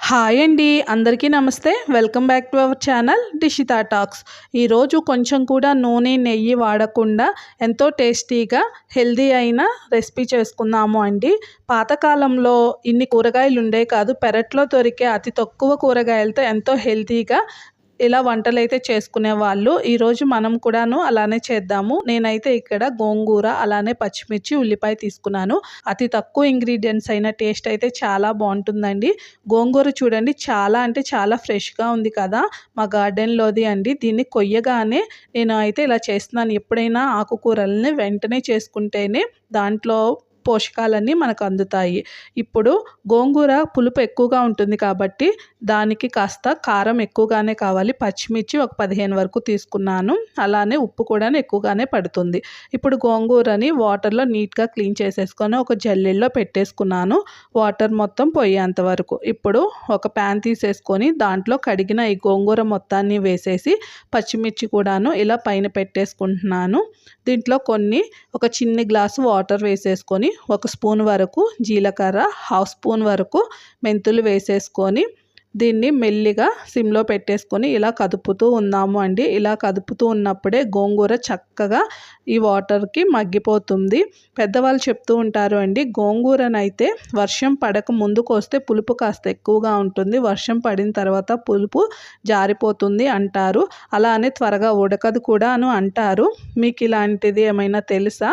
Hi అండి, అందరికీ నమస్తే. Welcome back to our channel Dishita talks. ఈరోజు కొంచెం కూడా నూనె నెయ్యి వాడకుండా ఎంతో టేస్టీగా హెల్దీ అయిన రెసిపీ చేసుకుందాము అండి. పాతకాలంలో ఇన్ని కూరగాయలు ఉండే కాదు, పెరట్లో దొరికే అతి తక్కువ కూరగాయలతో ఎంతో హెల్తీగా ఇలా వంటలైతే చేసుకునేవాళ్ళు. ఈరోజు మనం కూడాను అలానే చేద్దాము. నేనైతే ఇక్కడ గోంగూర, అలానే పచ్చిమిర్చి, ఉల్లిపాయ తీసుకున్నాను. అతి తక్కువ ఇంగ్రీడియంట్స్ అయిన టేస్ట్ అయితే చాలా బాగుంటుందండి. గోంగూర చూడండి, చాలా అంటే చాలా ఫ్రెష్గా ఉంది కదా, మా గార్డెన్లోది అండి. దీన్ని కొయ్యగానే నేను అయితే ఇలా చేస్తున్నాను. ఎప్పుడైనా ఆకుకూరల్ని వెంటనే చేసుకుంటేనే దాంట్లో పోషకాలన్నీ మనకు అందుతాయి. ఇప్పుడు గోంగూర పులుపు ఎక్కువగా ఉంటుంది కాబట్టి దానికి కాస్త కారం ఎక్కువగానే కావాలి. పచ్చిమిర్చి ఒక 15 వరకు తీసుకున్నాను. అలానే ఉప్పు కూడా ఎక్కువగానే పడుతుంది. ఇప్పుడు గోంగూరని వాటర్లో నీట్గా క్లీన్ చేసేసుకొని ఒక జల్లెల్లో పెట్టేసుకున్నాను, వాటర్ మొత్తం పోయేంత వరకు. ఇప్పుడు ఒక ప్యాన్ తీసేసుకొని దాంట్లో కడిగిన ఈ గోంగూర మొత్తాన్ని వేసేసి పచ్చిమిర్చి కూడాను ఇలా పైన పెట్టేసుకుంటున్నాను. దీంట్లో ఒక చిన్ని గ్లాసు వాటర్ వేసేసుకొని ఒక స్పూన్ వరకు జీలకర్ర, హాఫ్ స్పూన్ వరకు మెంతులు వేసేసుకొని దీన్ని మెల్లిగా సిమ్లో పెట్టేసుకొని ఇలా కదుపుతూ ఉందాము అండి. ఇలా కదుపుతూ ఉన్నప్పుడే గోంగూర చక్కగా ఈ వాటర్కి మగ్గిపోతుంది. పెద్దవాళ్ళు చెప్తూ ఉంటారు అండి, గోంగూరనైతే వర్షం పడక ముందుకు వస్తే పులుపు కాస్త ఎక్కువగా ఉంటుంది, వర్షం పడిన తర్వాత పులుపు జారిపోతుంది అంటారు. అలానే త్వరగా ఉడకదు కూడా అని అంటారు. మీకు ఇలాంటిది ఏమైనా తెలుసా?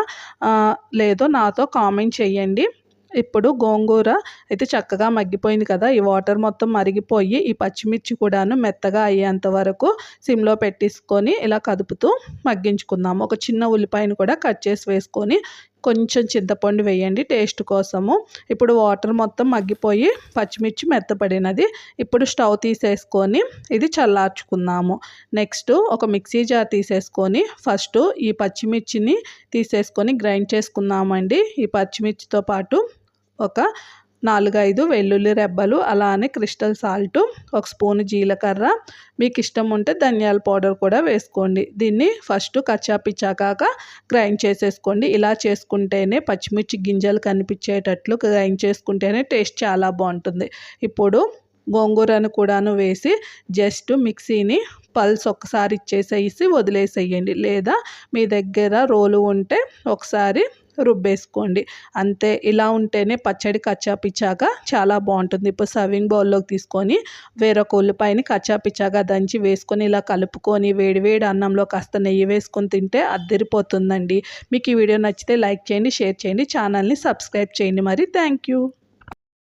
లేదో నాతో కామెంట్ చేయండి. ఇప్పుడు గోంగూర అయితే చక్కగా మగ్గిపోయింది కదా, ఈ వాటర్ మొత్తం మరిగిపోయి ఈ పచ్చిమిర్చి కూడాను మెత్తగా అయ్యేంత వరకు సిమ్లో పెట్టేసుకొని ఇలా కదుపుతూ మగ్గించుకుందాము. ఒక చిన్న ఉల్లిపాయను కూడా కట్ చేసి వేసుకొని కొంచెం చింతపండు వేయండి టేస్ట్ కోసము. ఇప్పుడు వాటర్ మొత్తం మగ్గిపోయి పచ్చిమిర్చి మెత్తపడినది. ఇప్పుడు స్టవ్ తీసేసుకొని ఇది చల్లార్చుకుందాము. నెక్స్ట్ ఒక మిక్సీ జార్ తీసేసుకొని ఫస్ట్ ఈ పచ్చిమిర్చిని తీసేసుకొని గ్రైండ్ చేసుకుందామండి. ఈ పచ్చిమిర్చితో పాటు ఒక 4-5 వెల్లుల్లి రెబ్బలు, అలానే క్రిస్టల్ సాల్ట్, ఒక స్పూన్ జీలకర్ర, మీకు ఇష్టం ఉంటే ధనియాల పౌడర్ కూడా వేసుకోండి. దీన్ని ఫస్ట్ కచ్చాపిచ్చాక గ్రైండ్ చేసేసుకోండి. ఇలా చేసుకుంటేనే పచ్చిమిర్చి గింజలు కనిపించేటట్లు గ్రైండ్ చేసుకుంటేనే టేస్ట్ చాలా బాగుంటుంది. ఇప్పుడు గోంగూరను కూడాను వేసి జస్ట్ మిక్సీని పల్స్ ఒక్కసారి ఇచ్చేసేసి వదిలేసేయండి. లేదా మీ దగ్గర రోలు ఉంటే ఒకసారి రుబ్బేసుకోండి. అంతే, ఇలా ఉంటేనే పచ్చడి కచ్చాపిచ్చాగా చాలా బాగుంటుంది. ఇప్పుడు సర్వింగ్ బౌల్లోకి తీసుకొని వేరొక ఉల్లిపాయని కచ్చాపిచ్చాగా దంచి వేసుకొని ఇలా కలుపుకొని వేడివేడి అన్నంలో కాస్త నెయ్యి వేసుకొని తింటే అద్దరిపోతుందండి. మీకు ఈ వీడియో నచ్చితే లైక్ చేయండి, షేర్ చేయండి, ఛానల్ని సబ్స్క్రైబ్ చేయండి. మరి థ్యాంక్ యూ.